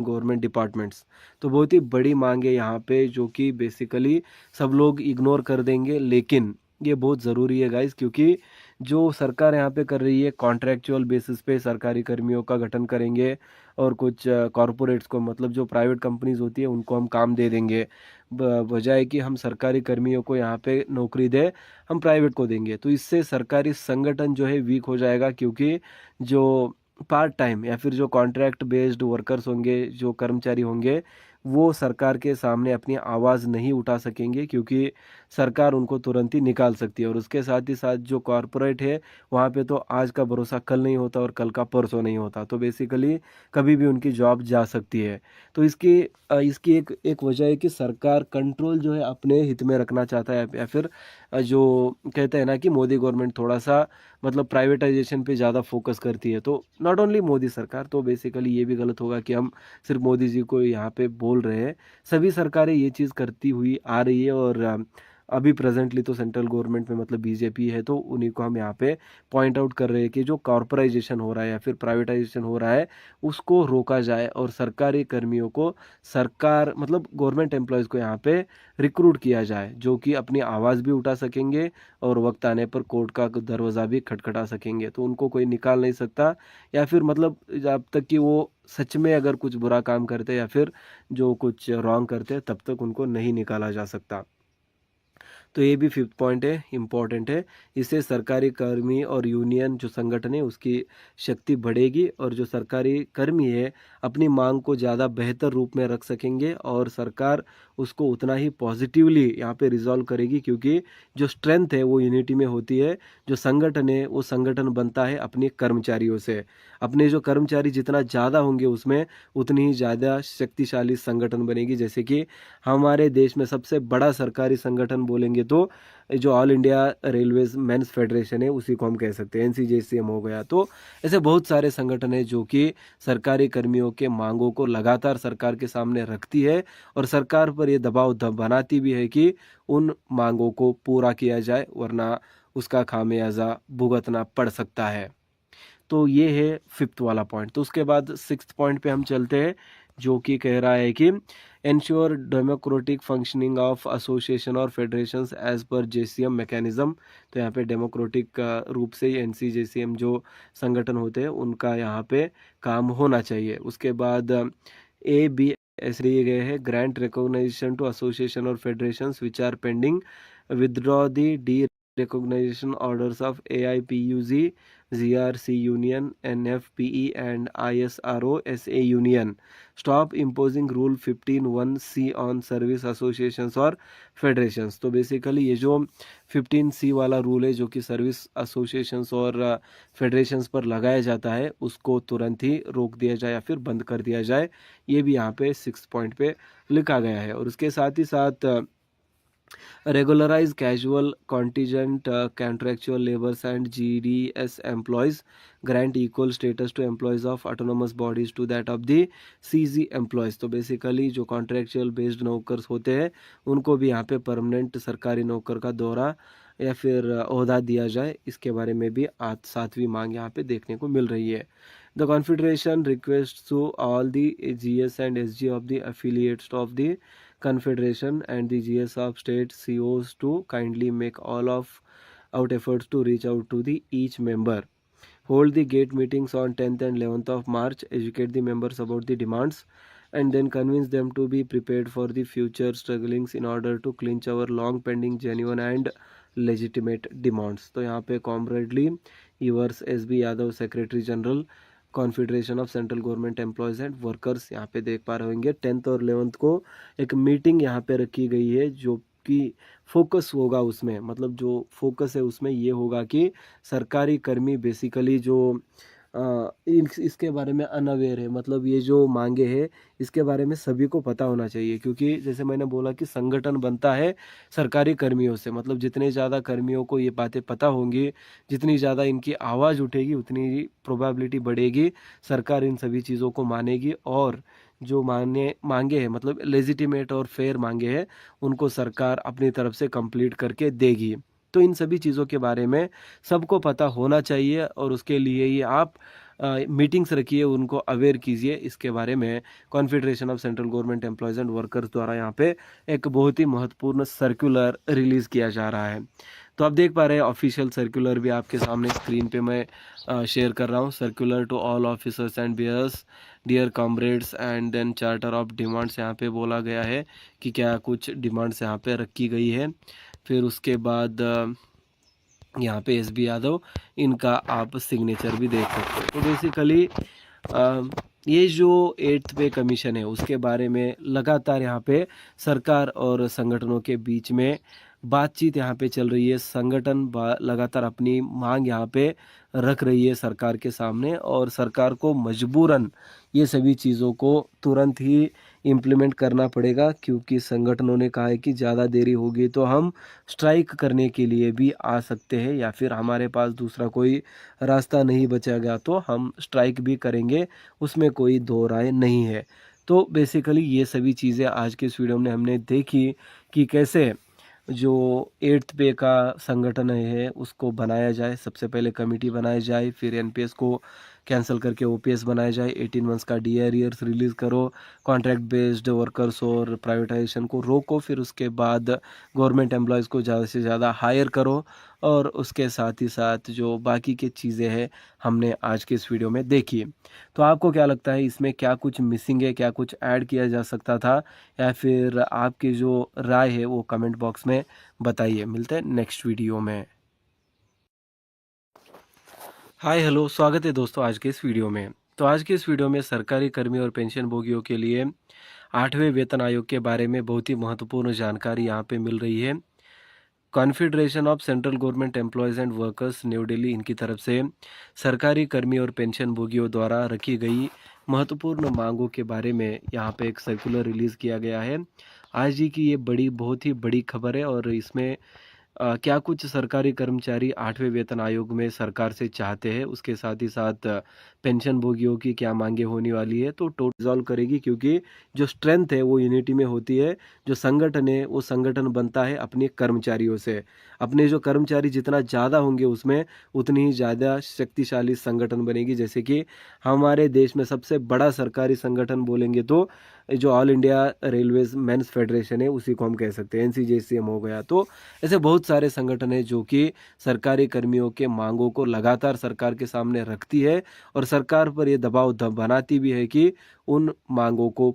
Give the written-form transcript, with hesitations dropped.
Government departments. तो बहुत ही बड़ी मांग है यहाँ पे, जो कि बेसिकली सब लोग इग्नोर कर देंगे, लेकिन ये बहुत ज़रूरी है गाइस, क्योंकि जो सरकार यहाँ पे कर रही है कॉन्ट्रैक्चुअल बेसिस पे सरकारी कर्मियों का गठन करेंगे, और कुछ कॉरपोरेट्स को, मतलब जो प्राइवेट कंपनीज होती है उनको हम काम दे देंगे, बजाय कि हम सरकारी कर्मियों को यहाँ पे नौकरी दे, हम प्राइवेट को देंगे। तो इससे सरकारी संगठन जो है वीक हो जाएगा, क्योंकि जो पार्ट टाइम या फिर जो कॉन्ट्रैक्ट बेस्ड वर्कर्स होंगे, जो कर्मचारी होंगे, वो सरकार के सामने अपनी आवाज़ नहीं उठा सकेंगे, क्योंकि सरकार उनको तुरंत ही निकाल सकती है। और उसके साथ ही साथ जो कॉरपोरेट है, वहाँ पे तो आज का भरोसा कल नहीं होता और कल का परसों नहीं होता, तो बेसिकली कभी भी उनकी जॉब जा सकती है। तो इसकी एक एक वजह है कि सरकार कंट्रोल जो है अपने हित में रखना चाहता है, या फिर जो कहते हैं ना कि मोदी गवर्नमेंट थोड़ा सा मतलब प्राइवेटाइजेशन पे ज़्यादा फोकस करती है। तो नॉट ओनली मोदी सरकार, तो बेसिकली ये भी गलत होगा कि हम सिर्फ मोदी जी को यहाँ पे बोल रहे हैं। सभी सरकारें ये चीज़ करती हुई आ रही है, और अभी प्रेजेंटली तो सेंट्रल गवर्नमेंट में मतलब बीजेपी है, तो उन्हीं को हम यहाँ पे पॉइंट आउट कर रहे हैं कि जो कॉर्पोराइजेशन हो रहा है या फिर प्राइवेटाइजेशन हो रहा है, उसको रोका जाए, और सरकारी कर्मियों को, सरकार मतलब गवर्नमेंट एम्प्लॉयज़ को यहाँ पे रिक्रूट किया जाए, जो कि अपनी आवाज़ भी उठा सकेंगे और वक्त आने पर कोर्ट का दरवाज़ा भी खटखटा सकेंगे। तो उनको कोई निकाल नहीं सकता, या फिर मतलब जब तक कि वो सच में अगर कुछ बुरा काम करते या फिर जो कुछ रॉन्ग करते, तब तक उनको नहीं निकाला जा सकता। तो ये भी फिफ्थ पॉइंट है, इम्पॉर्टेंट है। इससे सरकारी कर्मी और यूनियन जो संगठन है उसकी शक्ति बढ़ेगी, और जो सरकारी कर्मी है अपनी मांग को ज़्यादा बेहतर रूप में रख सकेंगे, और सरकार उसको उतना ही पॉजिटिवली यहाँ पे रिजॉल्व करेगी, क्योंकि जो स्ट्रेंथ है वो यूनिटी में होती है। जो संगठन है वो संगठन बनता है अपने कर्मचारियों से। अपने जो कर्मचारी जितना ज़्यादा होंगे उसमें उतनी ही ज़्यादा शक्तिशाली संगठन बनेगी। जैसे कि हमारे देश में सबसे बड़ा सरकारी संगठन बोलेंगे तो जो All India Railways Men's Federation है, उसी को हम कह सकते हैं। एनसीजेसीएम हो गया। तो ऐसे बहुत सारे संगठन है जो कि सरकारी कर्मियों के मांगों को लगातार सरकार के सामने रखती है, और सरकार पर ये दबाव बनाती भी है कि उन मांगों को पूरा किया जाए, वरना उसका खामियाजा भुगतना पड़ सकता है। तो ये है फिफ्थ वाला पॉइंट। तो उसके बाद सिक्स्थ पॉइंट पे हम चलते हैं, जो कि कह रहा है कि ensure democratic functioning of association और federations as per JCM mechanism. तो यहाँ पे डेमोक्रेटिक रूप से एनसीजेसीएम जो संगठन होते हैं उनका यहाँ पे काम होना चाहिए। उसके बाद ए बी ऐसे दिए गए हैं, ग्रांट रिकॉग्नाइजेशन टू एसोसिएशन और federations which are pending, withdraw the derecognition orders of AIPUZ, GRC Union, NFPE and ISRO SA Union. Stop imposing Rule 15(1)(c) on service associations और फेडरेशंस। तो basically ये जो 15(c) वाला rule है, जो कि service associations और फेडरेशंस पर लगाया जाता है, उसको तुरंत ही रोक दिया जाए या फिर बंद कर दिया जाए। ये भी यहाँ पे 6 पॉइंट पे लिखा गया है। और उसके साथ ही साथ regularize casual contingent contractual laborers and GDS employees, grant equal status to employees of autonomous bodies to that of the CZ employees। तो बेसिकली जो कॉन्ट्रेक्चुअल बेस्ड नौकर्स होते हैं उनको भी यहाँ पे परमानेंट सरकारी नौकर का दौरा या फिर ओहदा दिया जाए, इसके बारे में भी आज सातवीं मांग यहाँ पे देखने को मिल रही है। The confederation request to all the GS and SG of the affiliates of the Confederation and the GS of state COs to kindly make all of out efforts to reach out to the each member. Hold the gate meetings on 10th and 11th of March, educate the members about the demands, and then convince them to be prepared for the future strugglings in order to clinch our long pending genuine and legitimate demands। तो यहाँ पे comradely yours SB Yadav, secretary general confederation of central government employees and workers, यहाँ पे देख पा रहे होंगे 10th और 11th को एक मीटिंग यहाँ पे रखी गई है, जो कि फोकस होगा उसमें, मतलब जो फोकस है उसमें ये होगा कि सरकारी कर्मी बेसिकली जो इसके बारे में अनअवेयर है, मतलब ये जो मांगे हैं इसके बारे में सभी को पता होना चाहिए, क्योंकि जैसे मैंने बोला कि संगठन बनता है सरकारी कर्मियों से। मतलब जितने ज़्यादा कर्मियों को ये बातें पता होंगी, जितनी ज़्यादा इनकी आवाज़ उठेगी, उतनी ही प्रोबेबिलिटी बढ़ेगी सरकार इन सभी चीज़ों को मानेगी, और जो मांगे हैं मतलब लेजिटिमेट और फेयर मांगे हैं उनको सरकार अपनी तरफ से कंप्लीट करके देगी। तो इन सभी चीज़ों के बारे में सबको पता होना चाहिए, और उसके लिए ही आप मीटिंग्स रखिए, उनको अवेयर कीजिए इसके बारे में। Confederation of central government employees and workers द्वारा यहाँ पे एक बहुत ही महत्वपूर्ण सर्कुलर रिलीज़ किया जा रहा है। तो आप देख पा रहे हैं ऑफिशियल सर्कुलर भी आपके सामने स्क्रीन पे मैं शेयर कर रहा हूँ। Circular to all officers and bearers, dear comrades and then charter of demands यहाँ पे बोला गया है कि क्या कुछ डिमांड्स यहाँ पे रखी गई है। फिर उसके बाद यहाँ पे एस बी यादव, इनका आप सिग्नेचर भी देख सकते हो। तो बेसिकली ये जो 8th पे कमीशन है उसके बारे में लगातार यहाँ पे सरकार और संगठनों के बीच में बातचीत यहाँ पे चल रही है। संगठन लगातार अपनी मांग यहाँ पे रख रही है सरकार के सामने, और सरकार को मजबूरन ये सभी चीज़ों को तुरंत ही इम्प्लीमेंट करना पड़ेगा, क्योंकि संगठनों ने कहा है कि ज़्यादा देरी होगी तो हम स्ट्राइक करने के लिए भी आ सकते हैं, या फिर हमारे पास दूसरा कोई रास्ता नहीं बचेगा तो हम स्ट्राइक भी करेंगे, उसमें कोई दो राय नहीं है। तो बेसिकली ये सभी चीज़ें आज के इस वीडियो में हमने देखी कि कैसे जो 8th पे का संगठन है उसको बनाया जाए। सबसे पहले कमेटी बनाई जाए, फिर एनपीएस को कैंसिल करके ओपीएस बनाया जाए, 18 मंथ्स का डी एरियर्स रिलीज़ करो, कॉन्ट्रैक्ट बेस्ड वर्कर्स और प्राइवेटाइजेशन को रोको, फिर उसके बाद गवर्नमेंट एम्प्लॉयज़ को ज़्यादा से ज़्यादा हायर करो, और उसके साथ ही साथ जो बाकी की चीज़ें हैं हमने आज के इस वीडियो में देखी। तो आपको क्या लगता है, इसमें क्या कुछ मिसिंग है, क्या कुछ ऐड किया जा सकता था, या फिर आपकी जो राय है वो कमेंट बॉक्स में बताइए। मिलते हैं नेक्स्ट वीडियो में। हाय हेलो, स्वागत है दोस्तों आज के इस वीडियो में। तो आज के इस वीडियो में सरकारी कर्मी और पेंशन भोगियों के लिए 8वें वेतन आयोग के बारे में बहुत ही महत्वपूर्ण जानकारी यहाँ पे मिल रही है। Confederation of central government employees and workers new Delhi, इनकी तरफ से सरकारी कर्मी और पेंशन भोगियों द्वारा रखी गई महत्वपूर्ण मांगों के बारे में यहाँ पे एक सर्कुलर रिलीज़ किया गया है। आज ही की ये बहुत ही बड़ी खबर है, और इसमें क्या कुछ सरकारी कर्मचारी 8वें वेतन आयोग में सरकार से चाहते हैं, उसके साथ ही साथ पेंशन भोगियों की क्या मांगे होने वाली है, तो रिजॉल्व करेगी, क्योंकि जो स्ट्रेंथ है वो यूनिटी में होती है। जो संगठन है वो संगठन बनता है अपने कर्मचारियों से। अपने जो कर्मचारी जितना ज़्यादा होंगे उसमें उतनी ही ज़्यादा शक्तिशाली संगठन बनेगी। जैसे कि हमारे देश में सबसे बड़ा सरकारी संगठन बोलेंगे तो जो All India Railways Men's Federation है उसी को हम कह सकते हैं, एनसीजेसीएम हो गया। तो ऐसे बहुत सारे संगठन हैं जो कि सरकारी कर्मियों के मांगों को लगातार सरकार के सामने रखती है, और सरकार पर ये दबाव बनाती भी है कि उन मांगों को